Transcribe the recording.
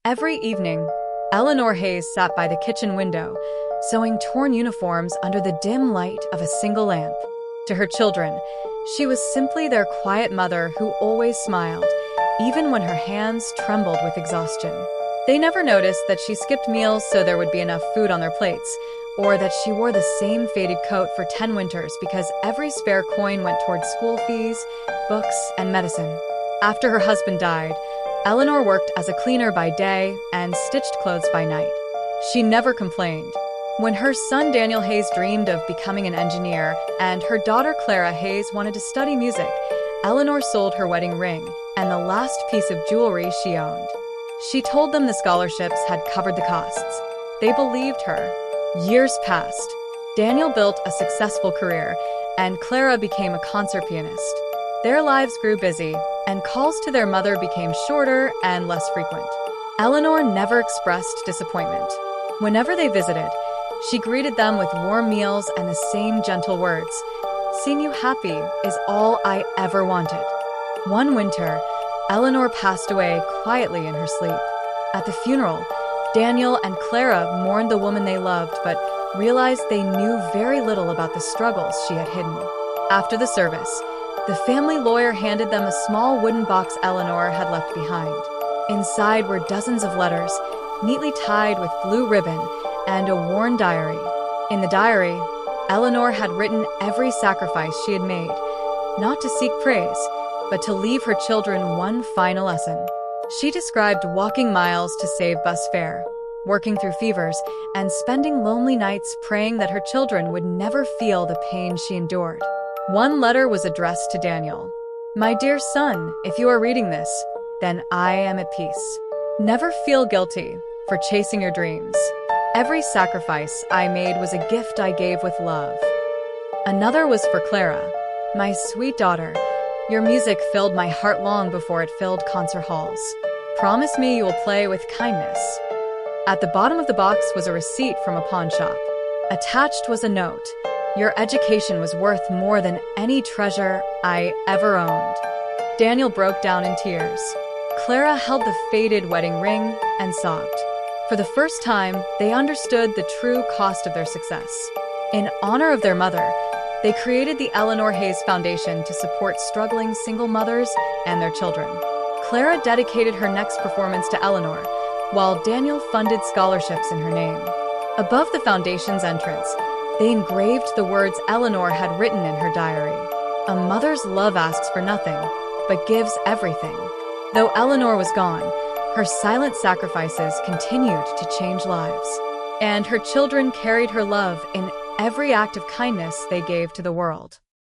Every evening, Eleanor Hayes sat by the kitchen window, sewing torn uniforms under the dim light of a single lamp. To her children, she was simply their quiet mother who always smiled, even when her hands trembled with exhaustion. They never noticed that she skipped meals so there would be enough food on their plates, or that she wore the same faded coat for 10 winters because every spare coin went towards school fees, books, and medicine. After her husband died, Eleanor worked as a cleaner by day and stitched clothes by night. She never complained. When her son Daniel Hayes dreamed of becoming an engineer and her daughter Clara Hayes wanted to study music, Eleanor sold her wedding ring and the last piece of jewelry she owned. She told them the scholarships had covered the costs. They believed her. Years passed. Daniel built a successful career, and Clara became a concert pianist. Their lives grew busy, and calls to their mother became shorter and less frequent. Eleanor never expressed disappointment. Whenever they visited, she greeted them with warm meals and the same gentle words. "Seeing you happy is all I ever wanted." One winter, Eleanor passed away quietly in her sleep. At the funeral, Daniel and Clara mourned the woman they loved, but realized they knew very little about the struggles she had hidden. After the service, the family lawyer handed them a small wooden box Eleanor had left behind. Inside were dozens of letters, neatly tied with blue ribbon, and a worn diary. In the diary, Eleanor had written every sacrifice she had made, not to seek praise, but to leave her children one final lesson. She described walking miles to save bus fare, working through fevers, and spending lonely nights praying that her children would never feel the pain she endured. One letter was addressed to Daniel. "My dear son, if you are reading this, then I am at peace. Never feel guilty for chasing your dreams. Every sacrifice I made was a gift I gave with love." Another was for Clara. "My sweet daughter, your music filled my heart long before it filled concert halls. Promise me you will play with kindness." At the bottom of the box was a receipt from a pawn shop. Attached was a note. "Your education was worth more than any treasure I ever owned." Daniel broke down in tears. Clara held the faded wedding ring and sobbed. For the first time, they understood the true cost of their success. In honor of their mother, they created the Eleanor Hayes Foundation to support struggling single mothers and their children. Clara dedicated her next performance to Eleanor, while Daniel funded scholarships in her name. Above the foundation's entrance, they engraved the words Eleanor had written in her diary. "A mother's love asks for nothing, but gives everything." Though Eleanor was gone, her silent sacrifices continued to change lives. And her children carried her love in every act of kindness they gave to the world.